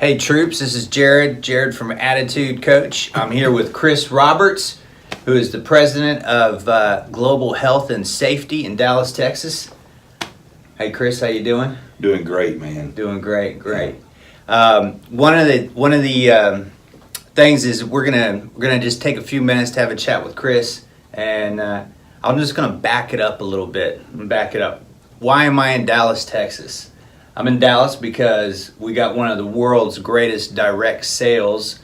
Hey troops, this is Jared from Attitude Coach. I'm here with Chris Roberts, who is the president of Global Health and Safety in Dallas, Texas. Hey Chris, how you doing? Doing great, man. Doing great. One of the things is we're gonna just take a few minutes to have a chat with Chris, and I'm just gonna back it up a little bit. Why am I in Dallas, Texas? I'm in Dallas because we got one of the world's greatest direct sales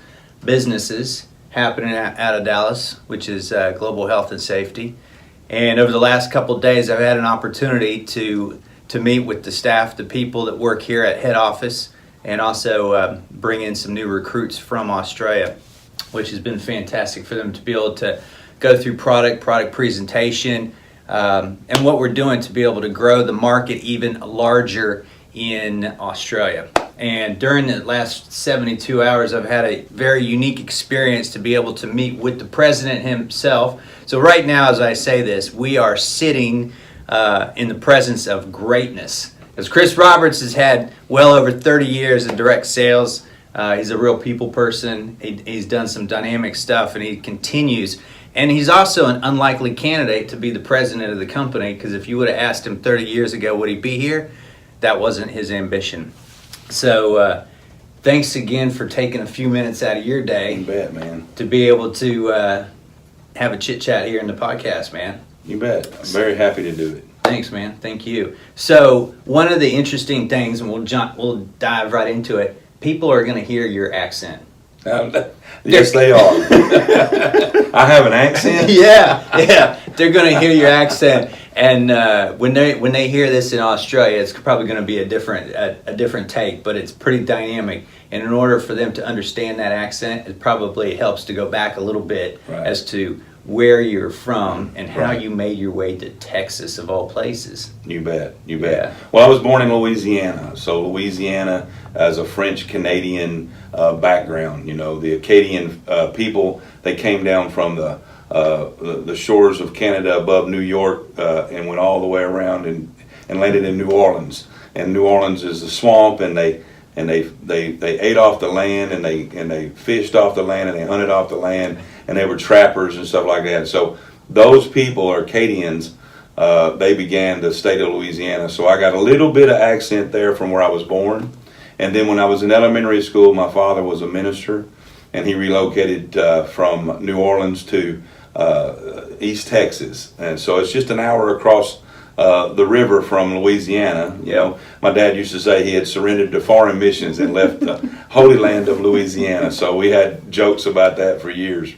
businesses happening out of Dallas, which is Global Health and Safety. And over the last couple of days, I've had an opportunity to meet with the staff, the people that work here at head office, and also bring in some new recruits from Australia, which has been fantastic for them to be able to go through product presentation, and what we're doing to be able to grow the market even larger in Australia. And during the last 72 hours, I've had a very unique experience to be able to meet with the president himself. So right now, as I say this, we are sitting in the presence of greatness. Because Chris Roberts has had well over 30 years in direct sales. He's a real people person. He's done some dynamic stuff, and he continues. And he's also an unlikely candidate to be the president of the company, because if you would have asked him 30 years ago, would he be here? That wasn't his ambition. So thanks again for taking a few minutes out of your day. You bet, man. To be able to have a chit chat here in the podcast, man. You bet. I'm very happy to do it. Thanks, man. Thank you. So one of the interesting things, and we'll dive right into it. People are going to hear your accent. Yes, they are. I have an accent. Yeah. They're going to hear your accent, and when they hear this in Australia, it's probably going to be a different take, but it's pretty dynamic. And in order for them to understand that accent, it probably helps to go back a little bit as to where you're from and how you made your way to Texas, of all places. You bet. Yeah. Well, I was born in Louisiana, so Louisiana has a French-Canadian background. You know, the Acadian people, they came down from the shores of Canada above New York and went all the way around and landed in New Orleans. And New Orleans is a swamp, and they ate off the land, and they fished off the land, and they hunted off the land, and they were trappers and stuff like that. So those people, Acadians, they began the state of Louisiana. So I got a little bit of accent there from where I was born. And then when I was in elementary school, my father was a minister, and he relocated from New Orleans to East Texas. And so it's just an hour across the river from Louisiana. You know, my dad used to say he had surrendered to foreign missions and left the holy land of Louisiana. So we had jokes about that for years.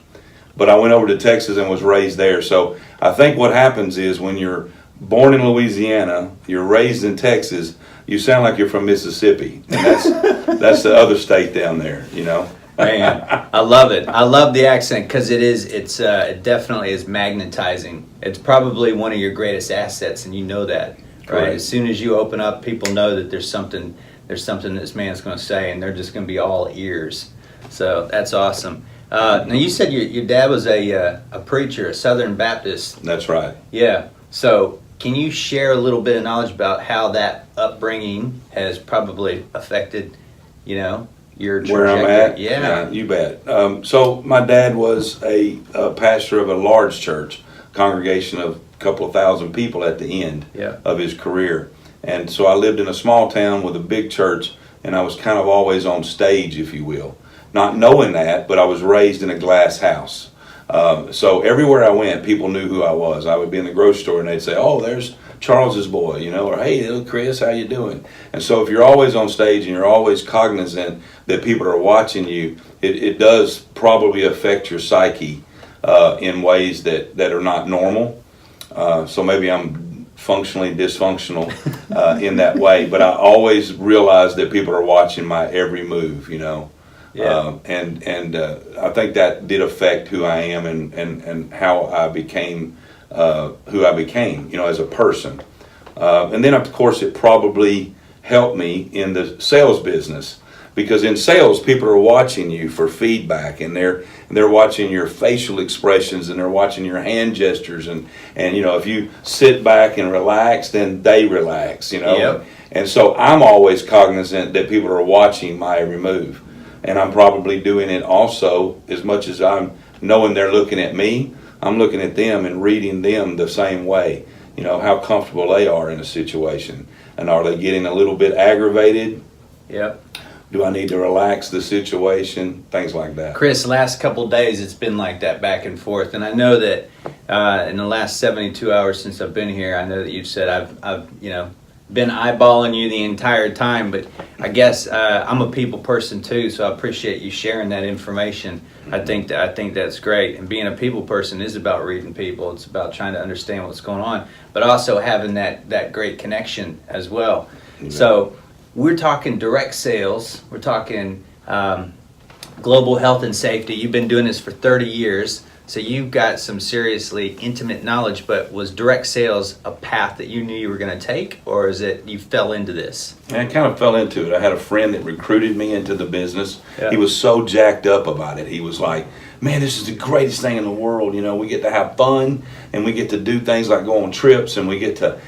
But I went over to Texas and was raised there. So I think what happens is when you're born in Louisiana, you're raised in Texas, you sound like you're from Mississippi. And that's the other state down there, you know. Man, I love it. I love the accent because it definitely is magnetizing. It's probably one of your greatest assets, and you know that, right? Correct. As soon as you open up, people know that there's something this man's going to say, and they're just going to be all ears. So that's awesome. Now you said your dad was a preacher, a Southern Baptist. That's right. Yeah. So can you share a little bit of knowledge about how that upbringing has probably affected, your trajectory? Where I'm at? Yeah. You bet. So my dad was a pastor of a large church, congregation of a couple of thousand people at the end of his career. And so I lived in a small town with a big church, and I was kind of always on stage, if you will. Not knowing that, but I was raised in a glass house. So everywhere I went, people knew who I was. I would be in the grocery store, and they'd say, "Oh, there's Charles's boy," or "Hey, little Chris, how you doing?" And so if you're always on stage and you're always cognizant that people are watching you, it does probably affect your psyche in ways that are not normal. So maybe I'm functionally dysfunctional in that way, but I always realize that people are watching my every move, and I think that did affect who I am and how I became who I became, as a person. And then, of course, it probably helped me in the sales business because in sales, people are watching you for feedback, and they're watching your facial expressions, and they're watching your hand gestures, and if you sit back and relax, then they relax, Yep. And so I'm always cognizant that people are watching my every move, and I'm probably doing it also as much as I'm knowing they're looking at me. I'm looking at them and reading them the same way, how comfortable they are in a situation, and are they getting a little bit aggravated? Yep. Do I need to relax the situation? Things like that. Chris, last couple of days it's been like that back and forth, and I know that in the last 72 hours since I've been here, I know that you've said I've been eyeballing you the entire time, but I guess I'm a people person too, so I appreciate you sharing that information. I think that's great, and being a people person is about reading people. It's about trying to understand what's going on, but also having that great connection as well. Yeah. So we're talking direct sales. We're talking global health and safety. You've been doing this for 30 years, so you've got some seriously intimate knowledge, but was direct sales a path that you knew you were going to take, or is it you fell into this? I kind of fell into it. I had a friend that recruited me into the business. Yeah. He was so jacked up about it. He was like, man, this is the greatest thing in the world. We get to have fun, and we get to do things like go on trips, and we get to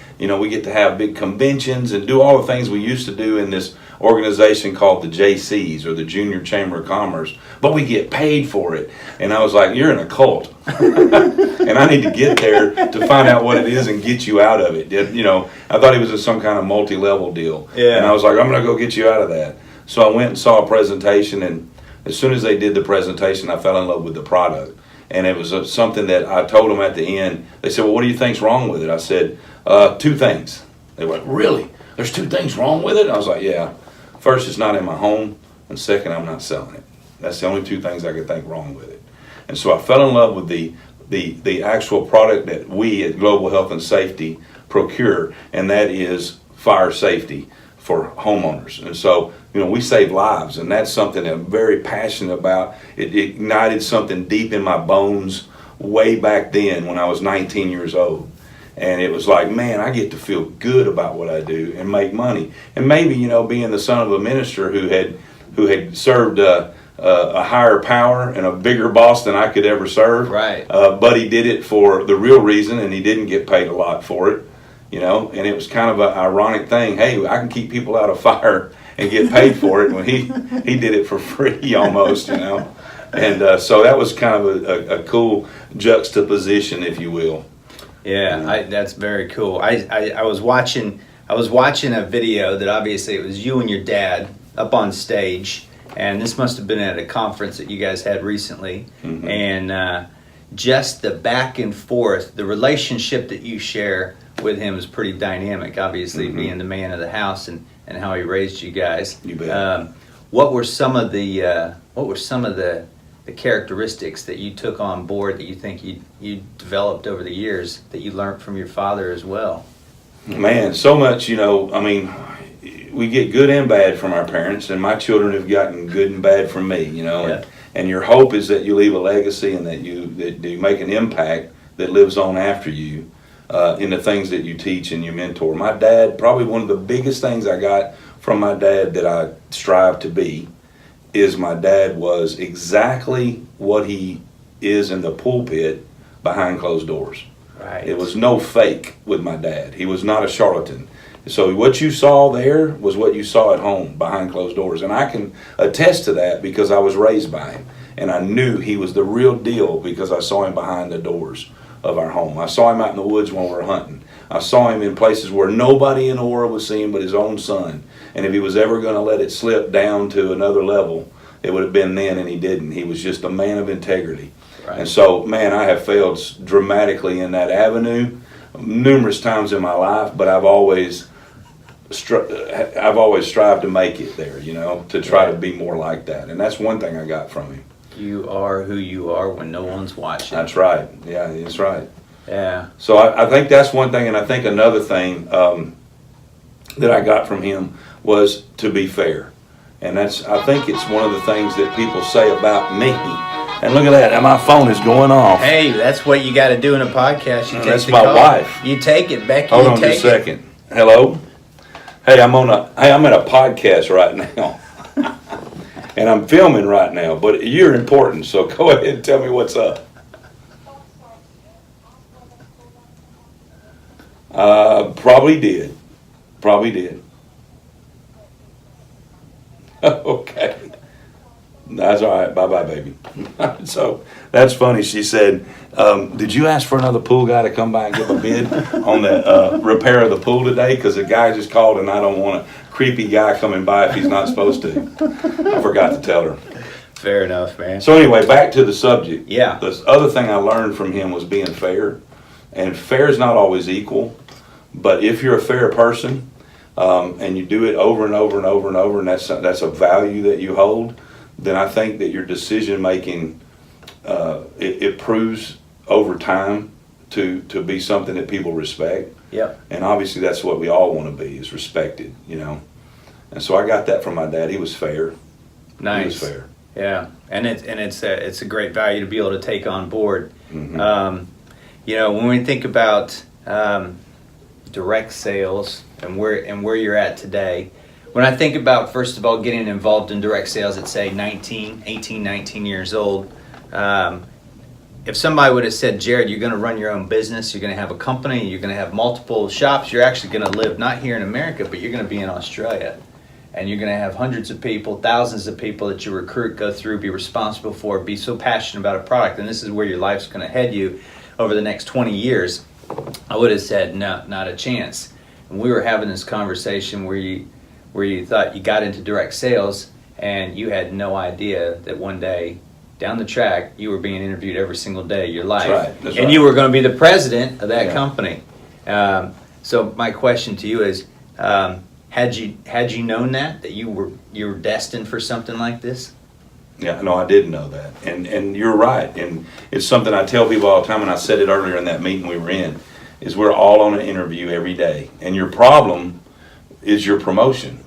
have big conventions and do all the things we used to do in this organization called the JCs, or the Junior Chamber of Commerce, but we get paid for it. And I was like, you're in a cult. And I need to get there to find out what it is and get you out of it. I thought he was in some kind of multi-level deal. Yeah. And I was like, I'm going to go get you out of that. So I went and saw a presentation, and as soon as they did the presentation, I fell in love with the product. And it was something that I told them at the end. They said, well, what do you think's wrong with it? I said, 2 things. They went, really? There's 2 things wrong with it? I was like, yeah. First, it's not in my home, and second, I'm not selling it. That's the only 2 things I could think wrong with it. And so I fell in love with the actual product that we at Global Health and Safety procure, and that is fire safety for homeowners. And so, we save lives, and that's something that I'm very passionate about. It ignited something deep in my bones way back then when I was 19 years old. And it was like, man, I get to feel good about what I do and make money. And maybe, being the son of a minister who had served a higher power and a bigger boss than I could ever serve. Right. But he did it for the real reason, and he didn't get paid a lot for it. And it was kind of an ironic thing. Hey, I can keep people out of fire and get paid for it when he did it for free almost, And so that was kind of a cool juxtaposition, if you will. Yeah, that's very cool. I was watching a video that obviously it was you and your dad up on stage, and this must have been at a conference that you guys had recently. Mm-hmm. And just the back and forth, the relationship that you share with him is pretty dynamic. Obviously, Mm-hmm. being the man of the house and how he raised you guys. You bet. What were some of the characteristics that you took on board that you think you developed over the years that you learned from your father as well? Man, so much, we get good and bad from our parents, and my children have gotten good and bad from me, Yeah. and your hope is that you leave a legacy and that you make an impact that lives on after you in the things that you teach and you mentor. My dad, probably one of the biggest things I got from my dad that I strive to be is my dad was exactly what he is in the pulpit behind closed doors. Right. It was no fake with my dad. He was not a charlatan. So what you saw there was what you saw at home behind closed doors. And I can attest to that because I was raised by him. And I knew he was the real deal because I saw him behind the doors of our home. I saw him out in the woods when we were hunting. I saw him in places where nobody in the world was seeing but his own son. And if he was ever going to let it slip down to another level, it would have been then, and he didn't. He was just a man of integrity. Right. And so, man, I have failed dramatically in that avenue numerous times in my life, but I've always strived to make it there, to try to be more like that. And that's one thing I got from him. You are who you are when no one's watching. That's right. Yeah, that's right. Yeah. So I think that's one thing, and I think another thing that I got from him was to be fair. And I think it's one of the things that people say about me. And look at that, and my phone is going off. Hey, that's what you got to do in a podcast. You take That's the my call. wife. You take it, Becky. Hold you on take just a second. Hello? Hey, I'm at a podcast right now. and I'm filming right now, but you're important, so go ahead and tell me what's up. Probably did. Okay. That's all right. Bye-bye, baby. So that's funny. She said, did you ask for another pool guy to come by and give a bid on the repair of the pool today? Because the guy just called and I don't want a creepy guy coming by if he's not supposed to. I forgot to tell her. Fair enough, man. So anyway, back to the subject. Yeah. The other thing I learned from him was being fair. And fair is not always equal. But if you're a fair person and you do it over and over and over and over, and that's a value that you hold, then I think that your decision making it proves over time to be something that people respect. Yep. And obviously that's what we all want to be, is respected, you know. And so I got that from my dad. He was fair. Nice. He was fair. Yeah, and it's a great value to be able to take on board. Mm-hmm. You know, when we think about direct sales and where you're at today, when I think about, first of all, getting involved in direct sales at, say, 18, 19 years old, if somebody would have said, Jared, you're going to run your own business, you're going to have a company, you're going to have multiple shops, you're actually going to live not here in America, but you're going to be in Australia, and you're going to have hundreds of people, thousands of people that you recruit, go through, be responsible for, be so passionate about a product, and this is where your life's going to head you over the next 20 years, I would have said, no, not a chance. And we were having this conversation where you thought you got into direct sales and you had no idea that one day down the track you were being interviewed every single day of your life. That's and right. you were going to be the president of that Yeah. company. So my question to you is, had you known that you were destined for something like this? Yeah, no, I didn't know that. And you're right. And it's something I tell people all the time, and I said it earlier in that meeting we were in, is we're all on an interview every day. And your problem is your promotion.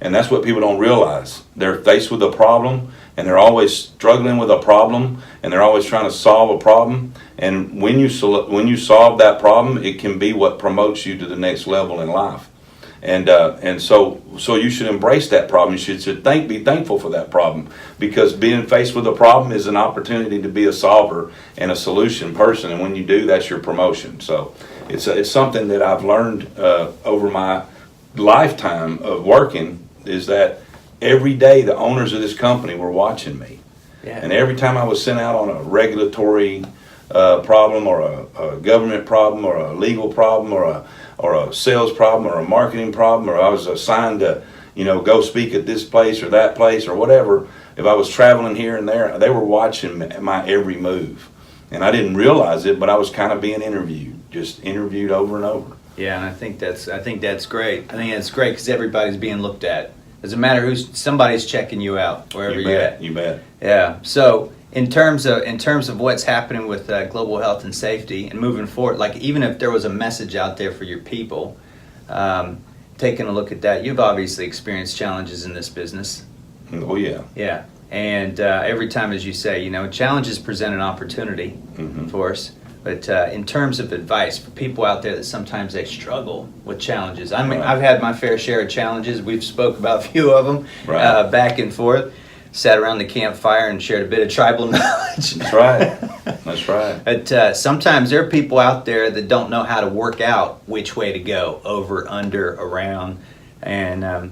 And that's what people don't realize. They're faced with a problem, and they're always struggling with a problem, and they're always trying to solve a problem. And when you solve that problem, it can be what promotes you to the next level in life. And so you should embrace that problem. You should be thankful for that problem, because being faced with a problem is an opportunity to be a solver and a solution person. And when you do, that's your promotion. So it's something that I've learned over my lifetime of working, is that every day the owners of this company were watching me. Yeah. And every time I was sent out on a regulatory problem, or a government problem, or a legal problem, or a sales problem, or a marketing problem, or I was assigned to, go speak at this place or that place or whatever, if I was traveling here and there, they were watching my every move. And I didn't realize it, but I was kind of being just interviewed over and over. Yeah, and I think that's great. I think it's great because everybody's being looked at. Doesn't matter somebody's checking you out wherever you're at. You bet. Yeah. So in terms of what's happening with global health and safety and moving forward, like even if there was a message out there for your people, taking a look at that, you've obviously experienced challenges in this business. Oh yeah. Yeah. And every time, as you say, challenges present an opportunity for us. But in terms of advice for people out there that sometimes they struggle with challenges, I mean, Right. I've had my fair share of challenges. We've spoke about a few of them, Right. back and forth. Sat around the campfire and shared a bit of tribal knowledge. That's right. That's right. But sometimes there are people out there that don't know how to work out which way to go, over, under, around. And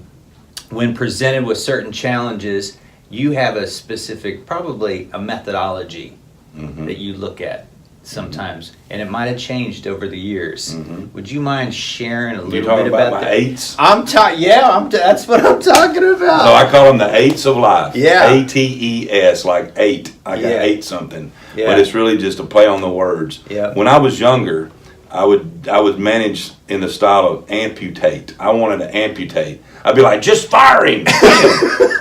when presented with certain challenges, you have a specific, probably a methodology that you look at sometimes, and it might have changed over the years. Would you mind sharing a You little talking bit about about my that? eights? That's what I'm talking about. So I call them the eights of life. Yeah. ATES, like eight. I got Yeah. eight something. Yeah. But it's really just a play on the words. Yeah. When I was younger, I would manage in the style of amputate. I wanted to amputate. I'd be like, just fire him.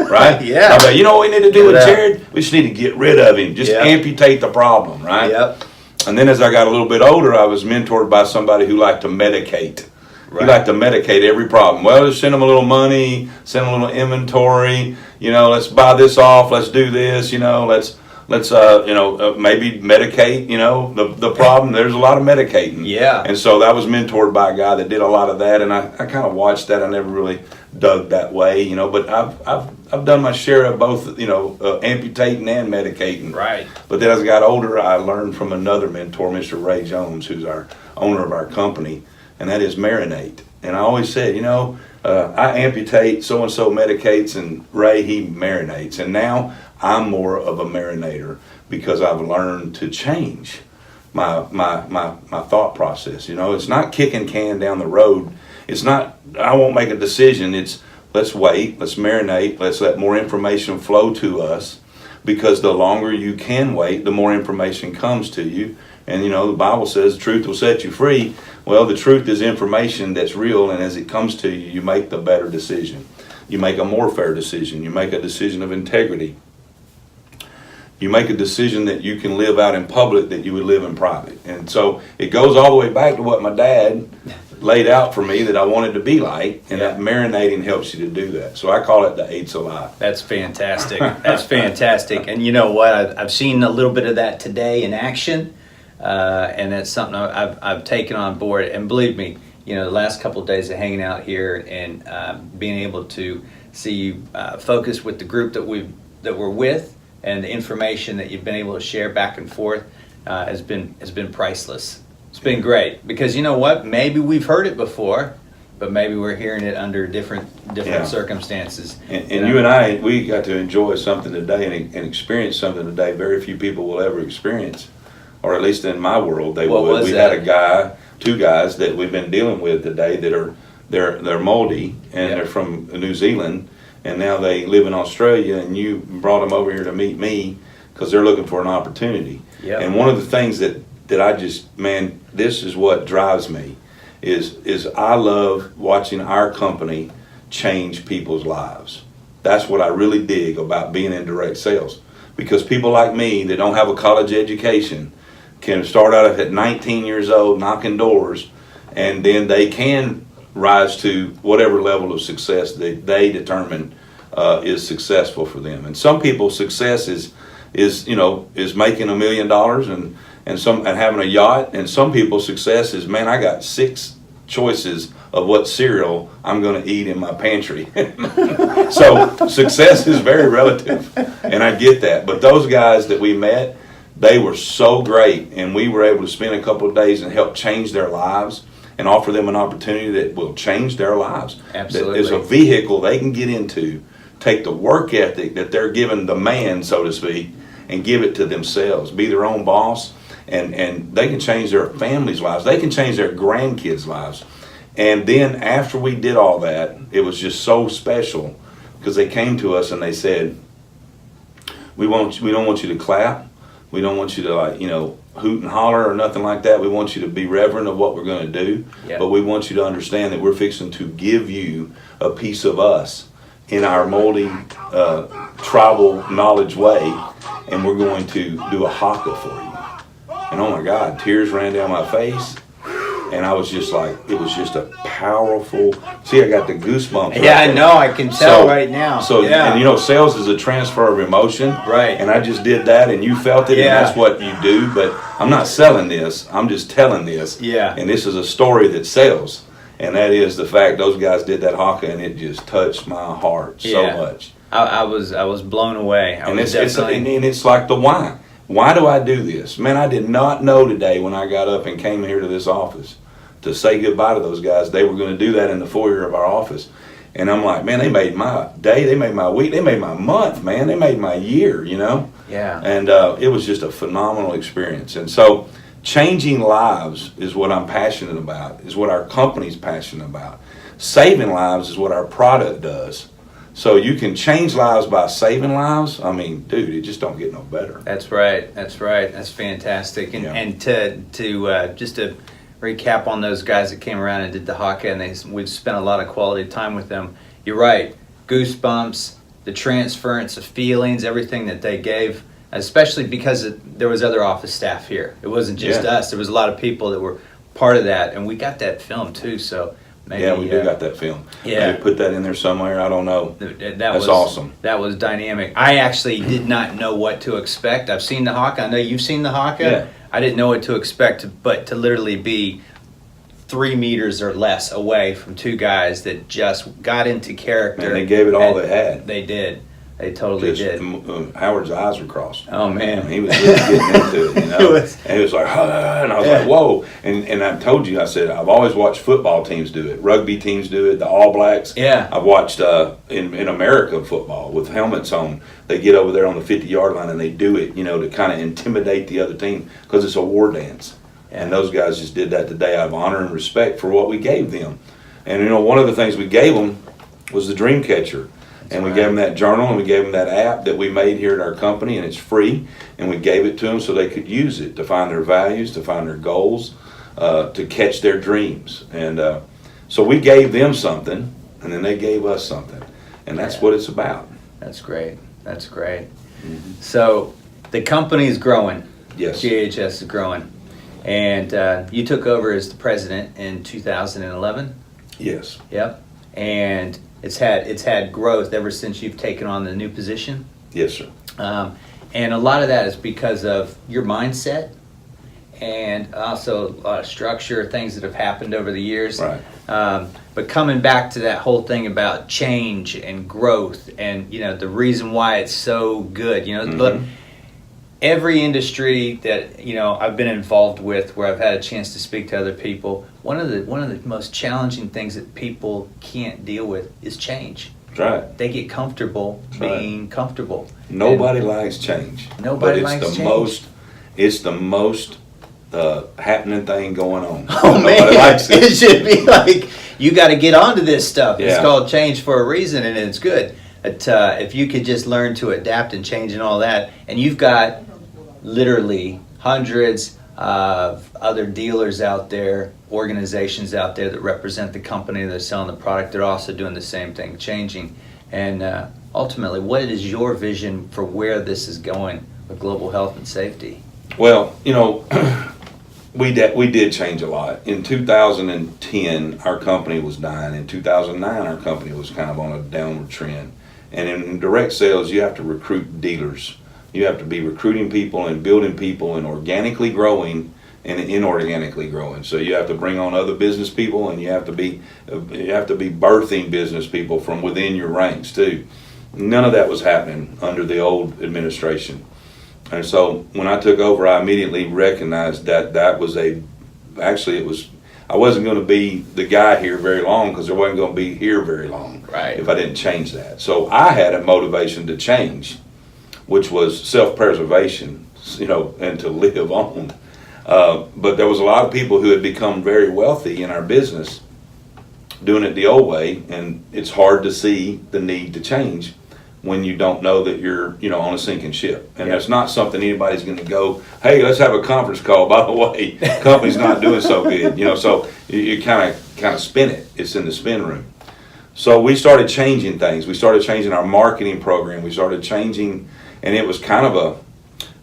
Right? Yeah. I'd be like, you know what we need to do with Get out. Jared? We just need to get rid of him. Just Yep. amputate the problem, right? Yep. And then as I got a little bit older, I was mentored by somebody who liked to medicate. Right. He liked to medicate every problem. Well, just send them a little money, send them a little inventory. Let's buy this off. Let's do this. maybe medicate, the problem. There's a lot of medicating. Yeah. And so that was mentored by a guy that did a lot of that, and I kind of watched that. I never really dug that way, but I've done my share of both, amputating and medicating. Right. But then as I got older, I learned from another mentor, Mr. Ray Jones, who's our owner of our company, and that is marinate. And I always said, I amputate, so-and-so medicates, and Ray, he marinates. And now I'm more of a marinator because I've learned to change my thought process. It's not kicking can down the road. It's not, I won't make a decision. It's, let's wait, let's marinate, let's let more information flow to us, because the longer you can wait, the more information comes to you. And the Bible says the truth will set you free. Well, the truth is information that's real, and as it comes to you, you make the better decision. You make a more fair decision. You make a decision of integrity. You make a decision that you can live out in public that you would live in private. And so it goes all the way back to what my dad laid out for me that I wanted to be like, and that marinating helps you to do that. So I call it the 8's alive. That's fantastic. That's fantastic. And you know what? I've seen a little bit of that today in action. And that's something I've taken on board. And believe me, the last couple of days of hanging out here and being able to see you focus with the group that we're with, and the information that you've been able to share back and forth has been priceless. It's been great, because you know what? Maybe we've heard it before, but maybe we're hearing it under different circumstances. And you and I, we got to enjoy something today and experience something today very few people will ever experience. Or at least in my world, they would. We had two guys that we've been dealing with today that are they're Moldy, and they're from New Zealand, and now they live in Australia. And you brought them over here to meet me because they're looking for an opportunity. Yep. And one of the things that I just, this is what drives me, is I love watching our company change people's lives. That's what I really dig about being in direct sales, because people like me that don't have a college education can start out at 19 years old knocking doors, and then they can rise to whatever level of success that they determine is successful for them. And some people's success is making $1 million and having a yacht, and some people's success is, I got 6 choices of what cereal I'm going to eat in my pantry. So success is very relative, and I get that. But those guys that we met, they were so great, and we were able to spend a couple of days and help change their lives and offer them an opportunity that will change their lives. Absolutely. That is a vehicle they can get into, take the work ethic that they're given the man, so to speak, and give it to themselves, be their own boss, and they can change their families' lives. They can change their grandkids' lives. And then after we did all that, it was just so special, because they came to us and they said, we don't want you to clap. We don't want you to hoot and holler or nothing like that. We want you to be reverent of what we're going to do. Yep. But we want you to understand that we're fixing to give you a piece of us in our Moldy tribal knowledge way, and we're going to do a haka for you. And oh my God, tears ran down my face. And I was just like, it was just a powerful, see, I got the goosebumps. Yeah, I know, I can tell right now. And sales is a transfer of emotion. Right. And I just did that, and you felt it, and that's what you do. But I'm not selling this, I'm just telling this. Yeah. And this is a story that sells. And that is the fact those guys did that haka, and it just touched my heart so much. I was blown away. It's like the why. Why do I do this? I did not know today when I got up and came here to this office to say goodbye to those guys. They were going to do that in the foyer of our office. And I'm like, they made my day, they made my week, they made my month, man. They made my year, Yeah. And it was just a phenomenal experience. And so changing lives is what I'm passionate about, is what our company's passionate about. Saving lives is what our product does. So you can change lives by saving lives. Dude, it just don't get no better. That's right. That's fantastic. And to just to recap on those guys that came around and did the haka, and we've spent a lot of quality time with them. You're right. Goosebumps, the transference of feelings, everything that they gave, especially because there was other office staff here. It wasn't just us. There was a lot of people that were part of that, and we got that film too. So Maybe, Yeah, we do got that film. Yeah. Maybe put that in there somewhere. I don't know. That's awesome. That was dynamic. I actually did not know what to expect. I've seen the Haka. I know you've seen the Haka. Yeah. I didn't know what to expect, but to literally be 3 meters or less away from two guys that just got into character. And they gave it all they had. They did. They totally did. Howard's eyes were crossed. Oh, man. He was really getting into it, you know. And he was like, "Ah," and I was like, whoa. And I told you, I said, I've always watched football teams do it. Rugby teams do it. The All Blacks. Yeah. I've watched in America football with helmets on. They get over there on the 50-yard line and they do it, you know, to kind of intimidate the other team because it's a war dance. Yeah. And those guys just did that today out of honor and respect for what we gave them. And, you know, one of the things we gave them was the dream catcher. And we gave them that journal, and we gave them that app that we made here at our company, and it's free. And we gave it to them so they could use it to find their values, to find their goals, to catch their dreams. And so we gave them something, and then they gave us something. And that's what it's about. That's great. That's great. Mm-hmm. So the company is growing. Yes. GHS is growing. And you took over as the president in 2011? Yes. Yep. And it's had growth ever since you've taken on the new position. Yes, sir. And a lot of that is because of your mindset and also a lot of structure, things that have happened over the years. Right. But coming back to that whole thing about change and growth and, you know, the reason why it's so good, you know, look, every industry that, you know, I've been involved with where I've had a chance to speak to other people, one of the most challenging things that people can't deal with is change. That's right. They get comfortable being comfortable. Nobody likes change. Nobody likes change. It's the most happening thing going on. Oh, man, likes it. It should be like, you got to get onto this stuff. Yeah. It's called change for a reason, and it's good. But if you could just learn to adapt and change and all that, and you've got literally hundreds of other dealers out there, organizations out there that represent the company that's selling the product. They're also doing the same thing, changing. And ultimately, what is your vision for where this is going with global health and safety? Well, you know, we did change a lot. In 2010, our company was dying. In 2009, our company was kind of on a downward trend. And in direct sales, you have to recruit dealers. You have to be recruiting people and building people and organically growing and inorganically growing. So you have to bring on other business people, and you have to be birthing business people from within your ranks too. None of that was happening under the old administration. And so when I took over, I immediately recognized that I wasn't going to be the guy here very long, because I wasn't going to be here very long if I didn't change that. So I had a motivation to change, which was self-preservation, you know, and to live on. But there was a lot of people who had become very wealthy in our business doing it the old way, and it's hard to see the need to change when you don't know that you're, you know, on a sinking ship. And that's not something anybody's going to go, hey, let's have a conference call. By the way, company's not doing so good, you know. So you kind of spin it. It's in the spin room. So we started changing things. We started changing our marketing program. We started changing, and it was kind of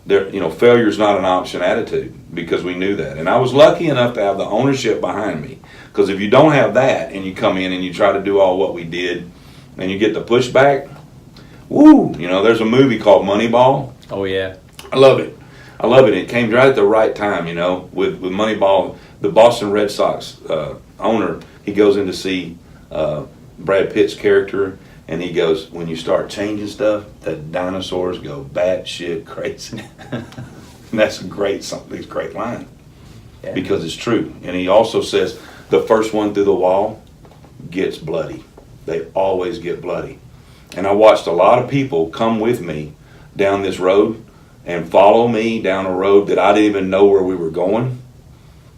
failure's not an option attitude, because we knew that. And I was lucky enough to have the ownership behind me, because if you don't have that and you come in and you try to do all what we did and you get the pushback, woo, you know, there's a movie called Moneyball. Oh, yeah. I love it. It came right at the right time, you know, with Moneyball. The Boston Red Sox owner, he goes in to see Brad Pitt's character, and he goes, when you start changing stuff, the dinosaurs go batshit crazy. And that's a great line, because it's true. And he also says, the first one through the wall gets bloody. They always get bloody. And I watched a lot of people come with me down this road and follow me down a road that I didn't even know where we were going.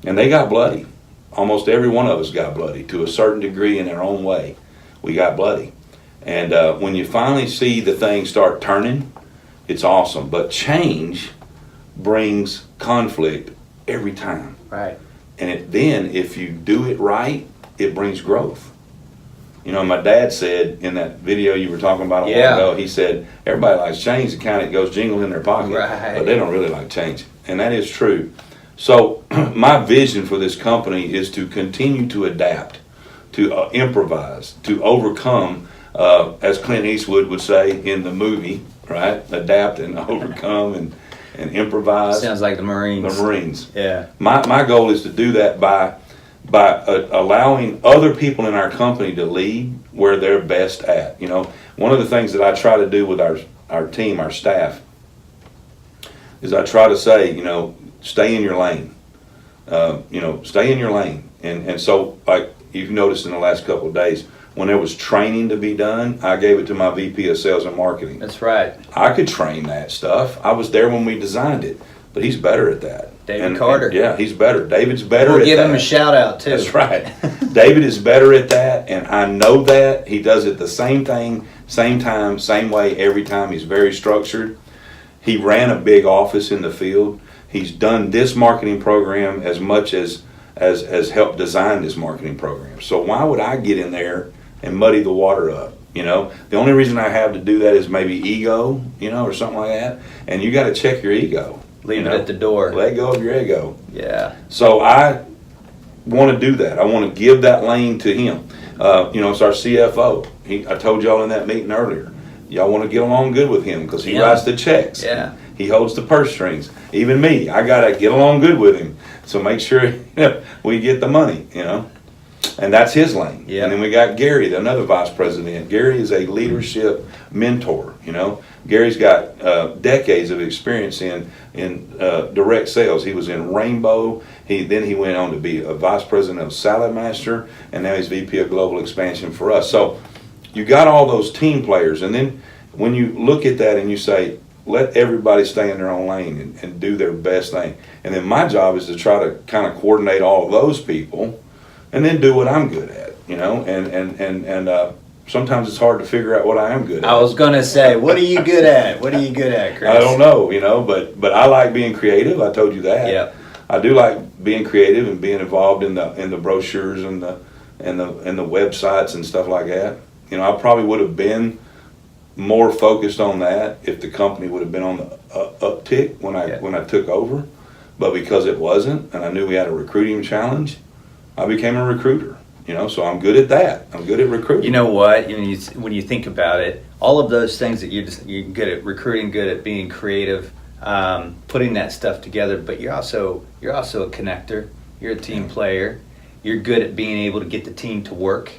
And they got bloody. Almost every one of us got bloody to a certain degree in their own way. We got bloody. And when you finally see the thing start turning, it's awesome. But change brings conflict every time. Right. And then if you do it right, it brings growth. You know, my dad said in that video you were talking about a while ago, he said, everybody likes change, the kind that goes jingle in their pocket, but they don't really like change. And that is true. So my vision for this company is to continue to adapt to improvise, to overcome, as Clint Eastwood would say in the movie, right? Adapt and overcome and improvise. Sounds like the Marines. The Marines. Yeah. My goal is to do that by allowing other people in our company to lead where they're best at. You know, one of the things that I try to do with our team, our staff, is I try to say, you know, stay in your lane. Stay in your lane. And so, like you've noticed in the last couple of days, when there was training to be done, I gave it to my VP of Sales and Marketing. That's right. I could train that stuff. I was there when we designed it, but he's better at that. David Carter. Yeah, he's better. David's better at that. We'll give him a shout out too. That's right. David is better at that, and I know that. He does it the same thing, same time, same way every time. He's very structured. He ran a big office in the field. He's done this marketing program as much as helped design this marketing program. So why would I get in there and muddy the water up? You know, the only reason I have to do that is maybe ego, you know, or something like that. And you got to check your ego. Leave it at the door. Let go of your ego. Yeah. So I want to do that. I want to give that lane to him. It's our CFO. I told y'all in that meeting earlier. Y'all want to get along good with him because he writes the checks. Yeah. He holds the purse strings. Even me, I got to get along good with him. So make sure we get the money, you know. And that's his lane. Yeah. And then we got Gary, another vice president. Gary is a leadership mentor, you know. Gary's got decades of experience in direct sales. He was in Rainbow. Then he went on to be a vice president of Salad Master, and now he's VP of Global Expansion for us. So you got all those team players, and then when you look at that and you say, let everybody stay in their own lane and do their best thing. And then my job is to try to kind of coordinate all of those people and then do what I'm good at, you know, and sometimes it's hard to figure out what I am good at. I was going to say, what are you good at? What are you good at, Chris? I don't know, you know, but I like being creative. I told you that. Yeah. I do like being creative and being involved in the brochures and the websites and stuff like that. You know, I probably would have been more focused on that if the company would have been on the uptick when I took over, but because it wasn't, and I knew we had a recruiting challenge, I became a recruiter. You know, so I'm good at that. I'm good at recruiting. You know what? When you think about it, all of those things that you're good at recruiting, good at being creative, putting that stuff together. But you're also a connector. You're a team player. You're good at being able to get the team to work.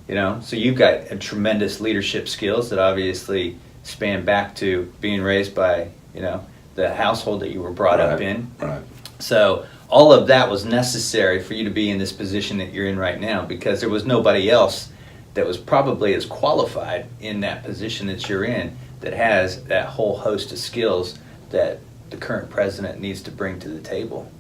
You know, so you've got a tremendous leadership skills that obviously span back to being raised by, you know, the household that you were brought up in. Right. So all of that was necessary for you to be in this position that you're in right now, because there was nobody else that was probably as qualified in that position that you're in that has that whole host of skills that the current president needs to bring to the table.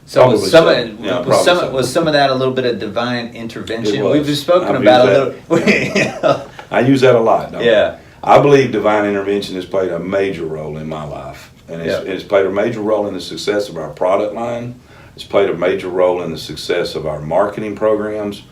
So was some of that a little bit of divine intervention? We've spoken about a little. I use that a lot. Yeah. I believe divine intervention has played a major role in my life. And it's played a major role in the success of our product line. It's played a major role in the success of our marketing programs.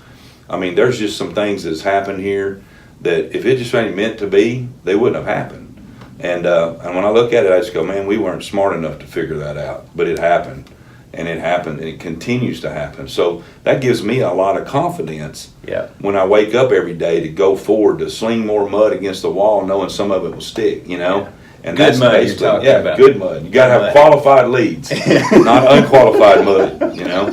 I mean, there's just some things that's happened here that if it just ain't meant to be, they wouldn't have happened. And when I look at it, I just go, man, we weren't smart enough to figure that out. But it happened. And it happened, and it continues to happen. So that gives me a lot of confidence when I wake up every day to go forward, to sling more mud against the wall, knowing some of it will stick, you know? Yeah. And good that's mud you're talking about. Good mud. You got to have qualified leads, not unqualified mud, you know?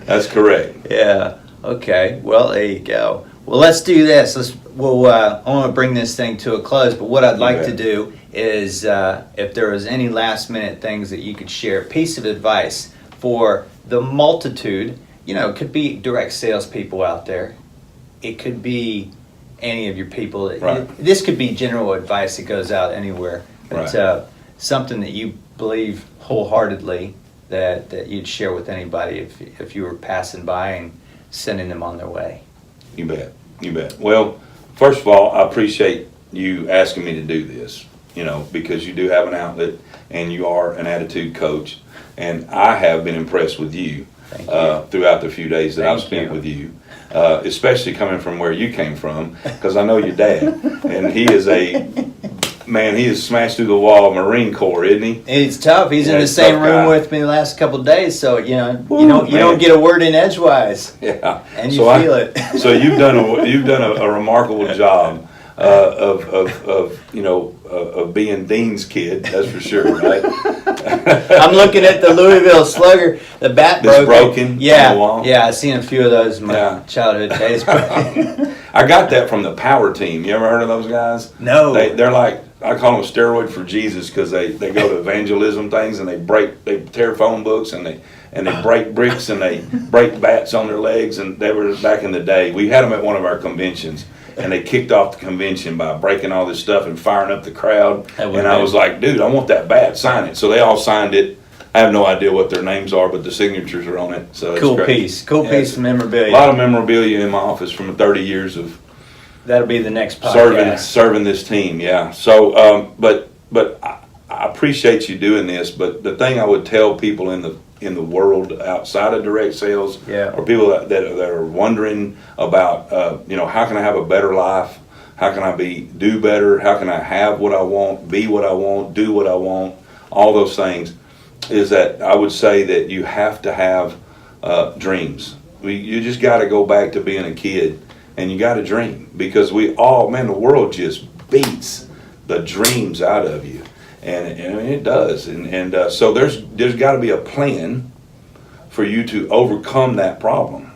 That's correct. Yeah. Okay. Well, there you go. Well, let's do this. I want to bring this thing to a close, but what I'd like to do is if there was any last minute things that you could share, piece of advice for the multitude, you know, it could be direct salespeople out there. It could be any of your people. Right. This could be general advice that goes out anywhere. But something that you believe wholeheartedly that you'd share with anybody if you were passing by and sending them on their way. You bet. You bet. Well, first of all, I appreciate you asking me to do this, you know, because you do have an outlet and you are an attitude coach. And I have been impressed with you throughout the few days that I've spent with you, especially coming from where you came from, because I know your dad, and he is a Man, he is smashed through the wall, Marine Corps, isn't he? It's tough. He's in the he's a same tough room guy. with me the last couple of days, so you Woo, don't get a word in edgewise, Yeah. and you So feel it. So you've done a remarkable job of being Dean's kid. That's for sure, right? I'm looking at the Louisville Slugger, the bat That's broken. broken Yeah, on the wall. yeah. I've seen a few of those in my Yeah. childhood days. I got that from the Power Team. You ever heard of those guys? No. They're like, I call them steroid for Jesus, because they go to evangelism things and they tear phone books and they break bricks and they break bats on their legs, and they were back in the day. We had them at one of our conventions, and they kicked off the convention by breaking all this stuff and firing up the crowd. And I was like, dude, I want that bat, sign it. So they all signed it. I have no idea what their names are, but the signatures are on it. So Cool it's great. piece. Cool Yeah, piece of memorabilia. A lot of memorabilia in my office from 30 years of That'll be the next podcast. serving this team. Yeah. So, but I appreciate you doing this. But the thing I would tell people in the world outside of direct sales, Yeah. or people that are wondering about, how can I have a better life? How can I do better? How can I have what I want, be what I want, do what I want? All those things, is that I would say that you have to have dreams. You just got to go back to being a kid, and you got to dream, because the world just beats the dreams out of you, and it does, and so there's got to be a plan for you to overcome that problem,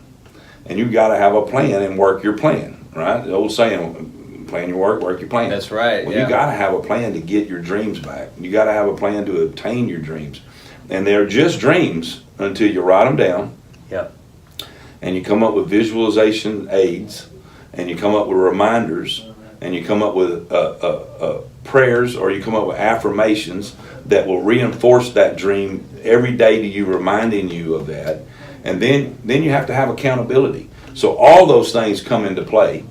and you got to have a plan and work your plan, right? The old saying, plan your work your plan. That's right. Well, yeah. you got to have a plan to get your dreams back. You got to have a plan to obtain your dreams, and they're just dreams until you write them down. Yep. And you come up with visualization aids, and you come up with reminders, and you come up with prayers, or you come up with affirmations that will reinforce that dream every day to you, reminding you of that. And then you have to have accountability. So all those things come into play,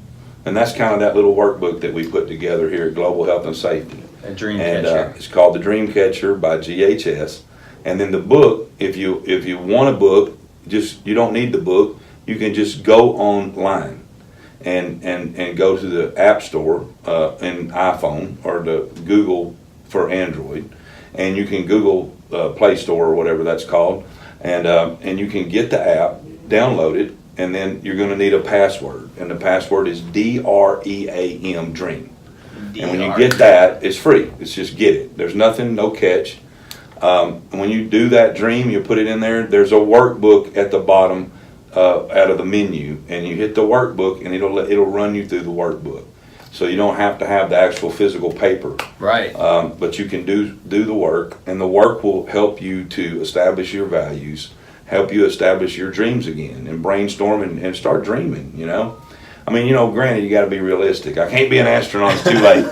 and that's kind of that little workbook that we put together here at Global Health and Safety. A dream And catcher. it's called The Dream Catcher by GHS. And then the book, if you want a book, you don't need the book. You can just go online and go to the App Store in iPhone, or the Google for Android, and you can Google Play Store or whatever that's called, and you can get the app, download it, and then you're going to need a password, and the password is DREAM, Dream. And when you get that, it's free. It's just get it. There's nothing, no catch. And when you do that dream, you put it in there. There's a workbook at the bottom out of the menu, and you hit the workbook, and it'll run you through the workbook. So you don't have to have the actual physical paper. Right. But you can do the work, and the work will help you to establish your values, help you establish your dreams again, and brainstorm and start dreaming. I mean, granted, you got to be realistic. I can't be an astronaut. It's too late.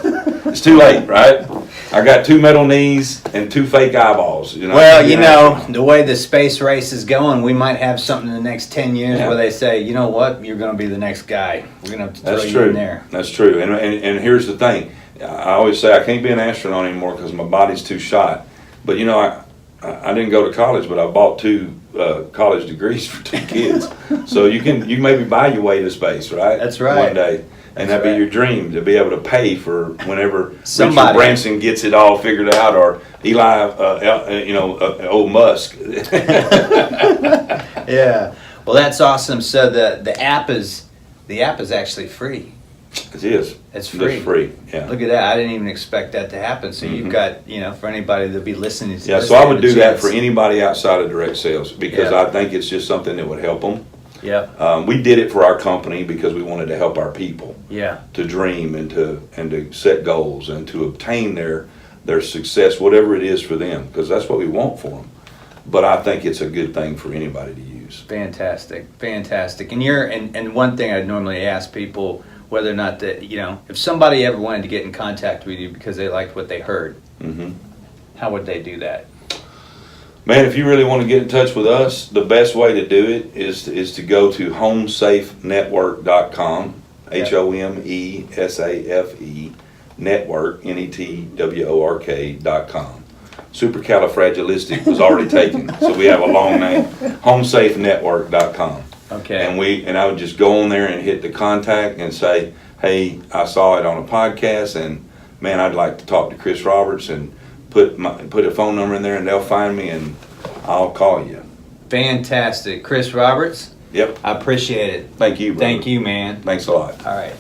It's too late, right? I got 2 metal knees and 2 fake eyeballs. Well, the way the space race is going, we might have something in the next 10 years where they say, you know what, you're going to be the next guy. We're going to have to throw you in there. That's true. And here's the thing. I always say I can't be an astronaut anymore because my body's too shot. But I didn't go to college, but I bought 2 college degrees for 2 kids. So you maybe buy your way to space, right? That's right. One day. And that'd be your dream, to be able to pay for whenever Somebody. Richard Branson gets it all figured out, or Eli, old Musk. Yeah. Well, that's awesome. So the app is actually free. It is. It's free. It's free. Yeah. Look at that. I didn't even expect that to happen. So you've got, for anybody that'll be listening to Yeah. this, So I they would have a do that chance. for anybody outside of direct sales, because Yeah. I think it's just something that would help them. Yeah. We did it for our company because we wanted to help our people Yeah. to dream and to set goals and to obtain their success, whatever it is for them, because that's what we want for them. But I think it's a good thing for anybody to use. Fantastic. And one thing I'd normally ask people, whether or not that, if somebody ever wanted to get in contact with you because they liked what they heard, how would they do that? Man, if you really want to get in touch with us, the best way to do it is to go to homesafenetwork.com, HOMESAFE, network, NETWORK.com. Supercalifragilistic was already taken, so we have a long name, homesafenetwork.com. Okay. And I would just go on there and hit the contact and say, hey, I saw it on a podcast, and man, I'd like to talk to Chris Roberts, and put a phone number in there, and they'll find me, and I'll call you. Fantastic. Chris Roberts, Yep. I appreciate it. Thank you, brother. Thank you, man. Thanks a lot. All right.